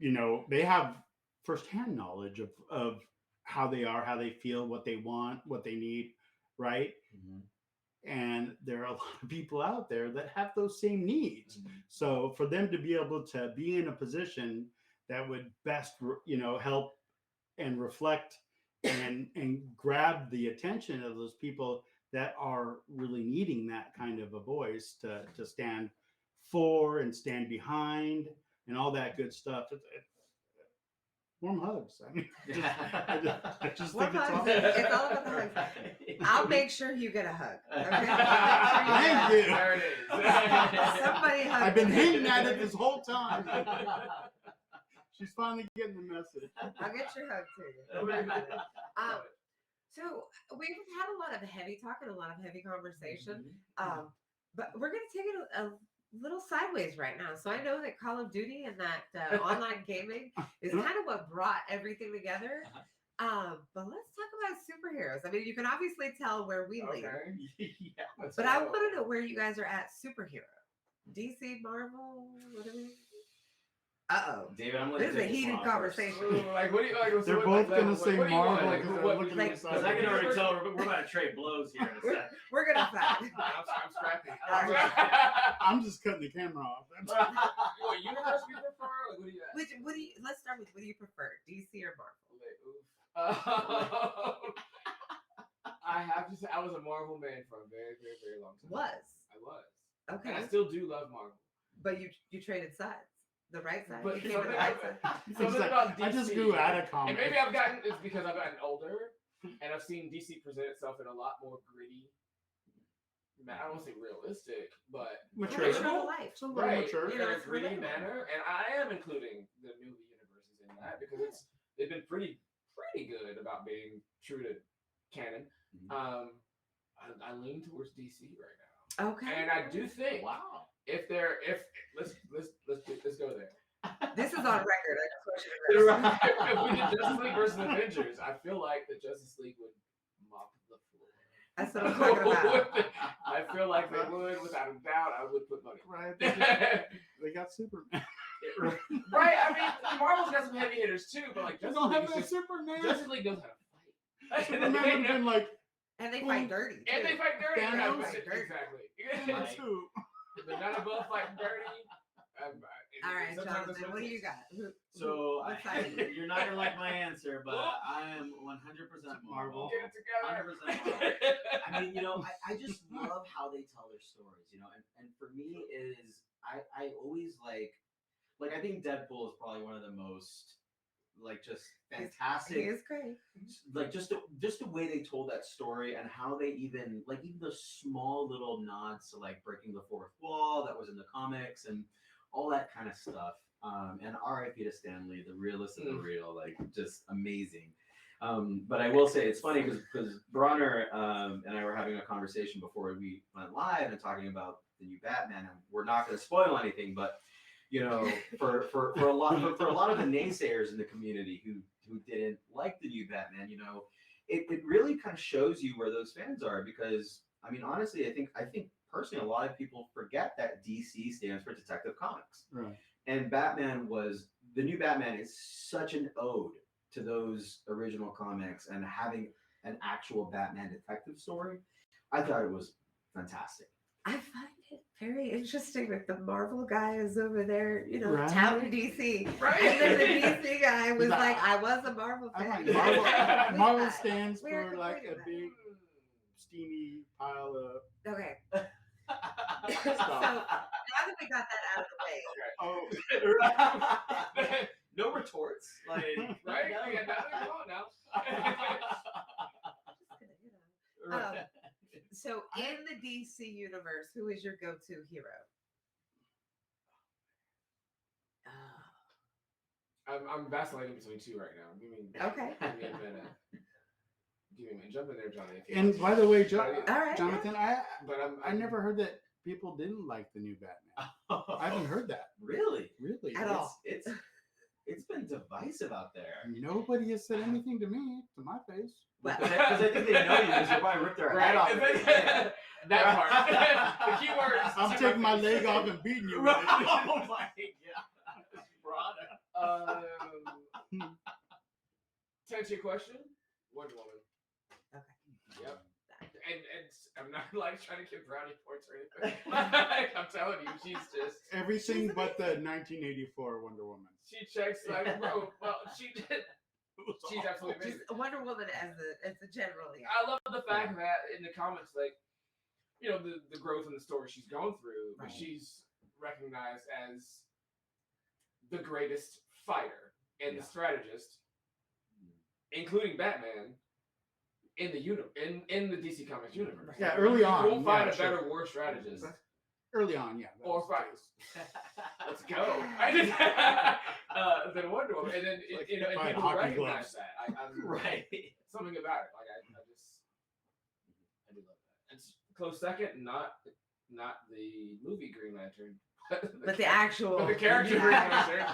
they have firsthand knowledge of how they are, how they feel, what they want, what they need, right? And there are a lot of people out there that have those same needs. So for them to be able to be in a position that would best, help and reflect and grab the attention of those people that are really needing that kind of a voice to stand for and stand behind and all that good stuff. Warm hugs. I mean, I just Warm think hugs. It's all about the hugs. I'll make sure you get a hug. Okay? Thank you. There it is. Somebody hug. I've been hinting at it this whole time. She's finally getting the message. I'll get your hug to you. So we've had a lot of heavy talk and a lot of heavy conversation, but we're going to take it a little sideways right now. So I know that Call of Duty and that online gaming is kind of what brought everything together. But let's talk about superheroes. I mean, you can obviously tell where we lean, Yeah. but I want to know where you guys are at superhero. DC, Marvel, whatever. David, I'm This is a heated conversation. Like, what do you like? They're both gonna say what do you want? Marvel Like, because they're what- looking like- at the Because side. I can already tell we're about to trade blows here in a second. We're gonna fight. I'm scrappy. I'm just cutting the camera off. What universe we prefer? Like, what do you? What do you? Let's start with, what do you prefer, DC or Marvel? I have to say, I was a Marvel man for a very, very, very long time. I was. And I Okay, still do love Marvel. but you traded sides. The right side. But You came to the right side. He's something like, about I just DC, grew out of and comics. maybe it's because I've gotten older, and I've seen DC present itself in a lot more gritty. I don't want to say realistic, but Mature. Mature to life. It's a little right mature. in You know, a it's gritty relatable. manner, and I am including the movie universes in that because they've been pretty good about being true to canon. I lean towards DC right now, Okay. and I do think Wow. if let's go there. This is on record. I just want you to know. If we did Justice League versus Avengers, I feel like the Justice League would mop the floor. That's what I'm talking about. I feel like they would, without a doubt. I would put money. Right. Right. They got Superman. I mean, Marvel's got some heavy hitters too, but like They Justice don't League, have is no just, Superman. Justice League knows how to fight. Superman would have been like, And they fight dirty. And they fight dirty. Thanos? Exactly. that's who. They're not above fighting dirty. All right, Sometimes Jonathan, that's what do it you takes. got? So What side are you? you're not gonna like my answer, but I am 100% Marvel. Get it together. 100% Marvel. I mean, I just love how they tell their stories, and for me is I always like I think Deadpool is probably one of the most just He fantastic, is great. just the way they told that story and how they even the small little nods to breaking the fourth wall that was in the comics and all that kind of stuff. And R.I.P. to Stan Lee, the realest of the real, just amazing. But I will say it's funny because Bronner and I were having a conversation before we went live and talking about the new Batman, and we're not going to spoil anything, but for a lot of the naysayers in the community who didn't like the new Batman, it really kind of shows you where those fans are, because I mean honestly, I think personally a lot of people forget that DC stands for Detective Comics. Right. And the new Batman is such an ode to those original comics and having an actual Batman detective story. I thought it was fantastic. I find it very interesting that the Marvel guy is over there, Right. touting DC. Right. And then the DC guy was He's like, like, I was a Marvel I'm fan. like, Marvel, Marvel We're stands for completely a right. big steamy pile of Okay. stuff. So now that we got that out of the way, Oh, No retorts. Right? No. We got nothing going now. just gonna, so in the DC universe, who is your go-to hero? I'm vacillating between two right now. Okay. Give me a minute. Jump in there, Johnny. if you and want to. by the way, All right. Jonathan, But I never heard that people didn't like the new Batman. I haven't heard that. Really? Really? At all. It's been divisive. abrasive out there. Nobody has said anything to me, to my face. Well, Because I think they know you, because you'll probably rip their head off. Right. That part. The key word is I'm taking my leg off and beating you with it. Oh my god, brother. To answer your question, Wonder Woman. Okay. Yep. And I'm not like trying to get brownie points or anything. I'm telling you, she's just Everything but the 1984 Wonder Woman. she checks like bro. Well, she did. She's absolutely amazing. Just Wonder Woman as a general. Yeah. I love the fact that in the comics, like, you know, the growth in the story she's going through, but Right. she's recognized as the greatest fighter and Yeah. the strategist, including Batman, in the in the DC Comics universe. Yeah, early on. You won't find yeah, a better war strategist. Early on, yeah. that Or was the fight. case. Let's go. Than Wonder Woman, and then Like you know, and buying people hockey recognize gloves. that. I'm Right. something about it. Like I do love that. It's a close second, not the movie Green Lantern, But the actual. but the character Green Lantern.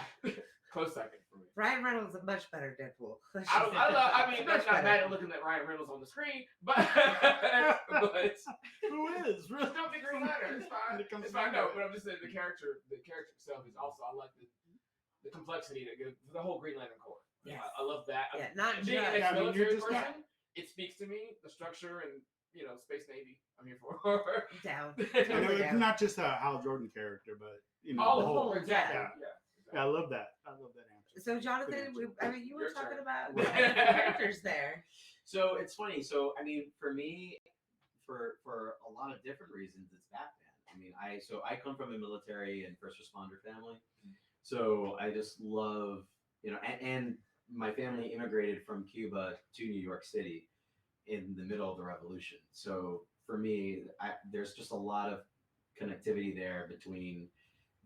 Close second for me. Ryan Reynolds is a much better Deadpool. I mean, Much that's not better. bad at looking at Ryan Reynolds on the screen, but Who is? Really? don't think Green Lantern. It's fine. When it comes It's fine. down No, to but I'm just saying the character itself is also. I like the complexity that goes the whole Green Lantern Corps. Yes. I love that. Yeah, not Being just. an Yeah, I mean, you're ex-military just person, not- it speaks to me. The structure and Space Navy. I'm here for. Down. I know Totally it's down. not just a Hal Jordan character, but All the the whole. whole exactly. yeah. Yeah. I love that. I love that answer. So Jonathan, Good you were Your talking turn. about Right. characters there. So it's funny. So I mean, for me, for a lot of different reasons, it's Batman. I mean, I come from a military and first responder family, so I just love and my family immigrated from Cuba to New York City in the middle of the revolution. So for me, there's just a lot of connectivity there between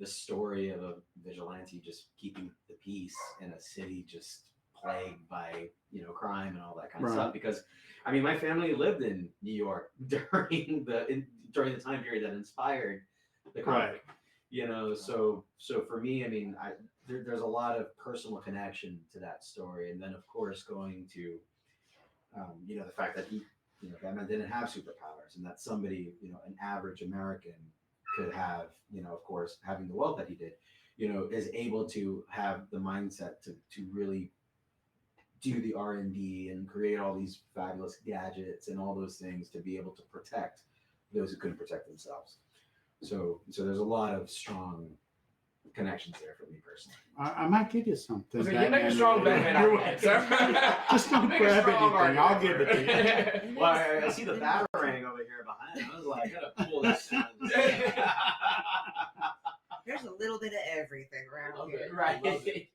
the story of a vigilante just keeping the peace in a city just plagued by crime and all that kind of Right. stuff. Because I mean, my family lived in New York during the time period that inspired the comic. Right. So for me, I mean, there's a lot of personal connection to that story, and then of course going to the fact that Batman didn't have superpowers, and that somebody an average American could have, of course, having the wealth that he did, is able to have the mindset to really do the R&D and create all these fabulous gadgets and all those things to be able to protect those who couldn't protect themselves. So there's a lot of strong connections there for me personally. I might give you something. So you make a strong Batman You're argument, welcome. sir. Just don't Make a grab strong anything. I'll give argument it to you. Well, I see the batarang over here behind him. I was like, I gotta pull that down. There's a little bit of everything around Love here. it. Right. Love it.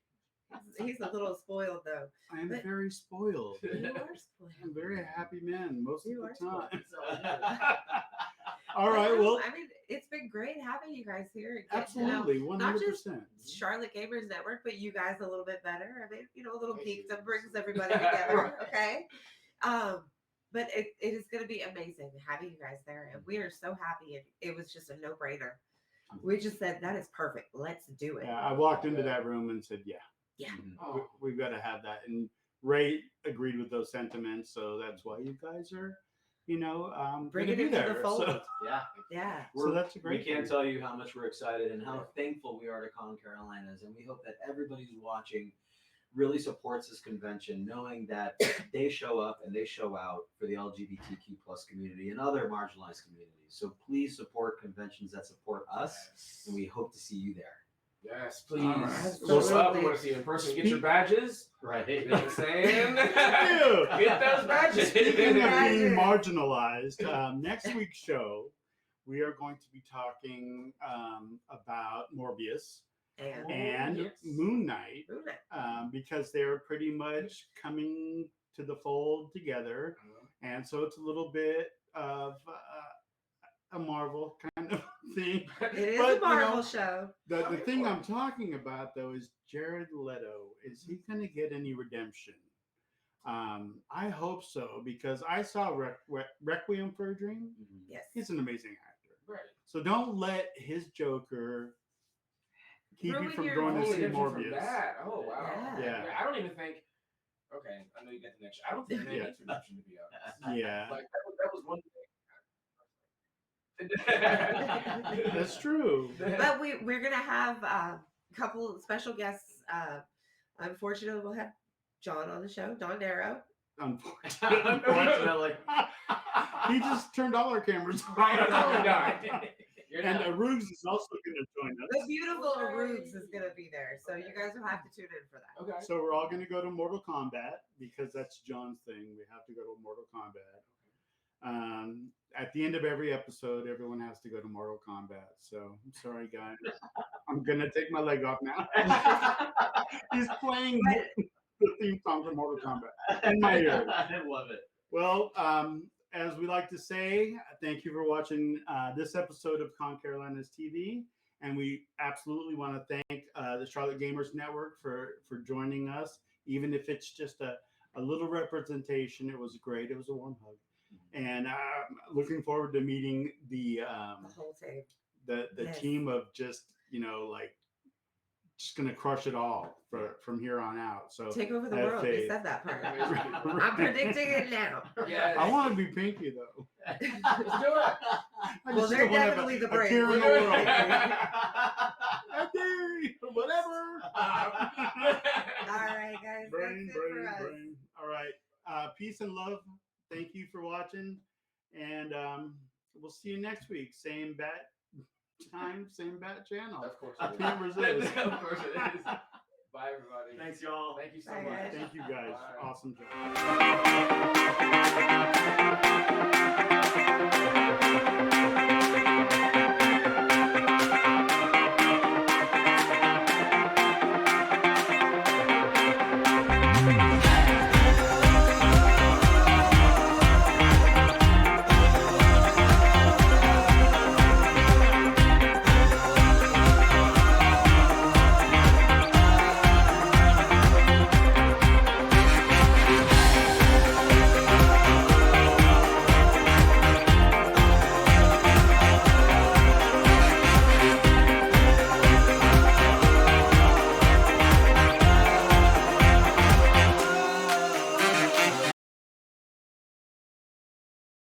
He's a little spoiled though. I am But- very spoiled. You are spoiled. I'm a very happy man most You of are the time. spoiled. All right. Well, I mean, it's been great having you guys here. and getting to know absolutely, not just 100%. Charlotte Gamers Network, but you guys a little bit better. I mean, a little Thank geek you. that brings everybody together. Right. Okay. But it is going to be amazing having you guys there, and we are so happy. And it was just a no-brainer. We just said that is perfect. Let's do it. Yeah, I walked into that room and said, "Yeah, Oh, we've got to have that." And Ray agreed with those sentiments, so that's why you guys are, Bring gonna it be into there. the fold. So, Yeah. Yeah. so that's a great. We can't thing. tell you how much we're excited and how thankful we are to ConCarolinas, and we hope that everybody who's watching really supports this convention, knowing that they show up and they show out for the LGBTQ plus community and other marginalized communities. So please support conventions that support us, and we hope to see you there. yes, please. All right. What's up? We Absolutely. want to see you in person. Get your badges. Right. You know what I'm saying? Ew. Get those badges. Speaking of being Badges. marginalized, next week's show, we are going to be talking about Morbius And and yes. Moon Knight. Moon Knight. Because they're pretty much coming to the fold together. And so it's a little bit of a Marvel kind of thing. It is But, a Marvel show. The thing I'm talking about, though, is Jared Leto. Is he going to get any redemption? I hope so, because I saw Requiem for a Dream. Yes. He's an amazing actor. Right. So don't let his Joker keep you Ruin from your going to whole see Redemption from Morbius. that. Oh wow. Yeah. I don't even think. Okay, I know you got the next. I don't think they Yeah. need redemption, to be honest. Yeah, Like that was one thing. that's true. But we're gonna have a couple special guests. Unfortunately, we'll have John on the show, Don Darrow. Unfortunately. He just turned all our cameras on. You're And not. Arugs is also going to join The us. beautiful Arugs is gonna be there, so you guys will have to tune in for that. Okay. So we're all going to go to Mortal Kombat because that's John's thing. We have to go to Mortal Kombat. At the end of every episode, everyone has to go to Mortal Kombat. So I'm sorry, guys. I'm going to take my leg off now. He's playing the theme song for Mortal Kombat in my ear. I love it. Well, as we like to say, thank you for watching this episode of ConCarolinas TV. And we absolutely want to thank the Charlotte Gamers Network for joining us. Even if it's just a little representation, it was great. It was a warm hug. And looking forward to meeting the whole team. the Yes. team of just, like, just going to crush it all from here on out. So Take over the have world. They faith. said that part. I'm predicting it now. Yeah. I want to be Pinky, though. Let's do it. I Well, just they're don't wanna have definitely the a brand. care in the We're world. gonna Okay, whatever. All right, guys. Brain, that's it for brain, us. brain. All right. Peace and love. Thank you for watching. And we'll see you next week. Same bat time, same bat channel. Of course. I it is. can't resist. Of course it is. Bye, everybody. Thanks, y'all. Thank you so Bye, much. guys. Thank you, guys. Bye. Awesome job.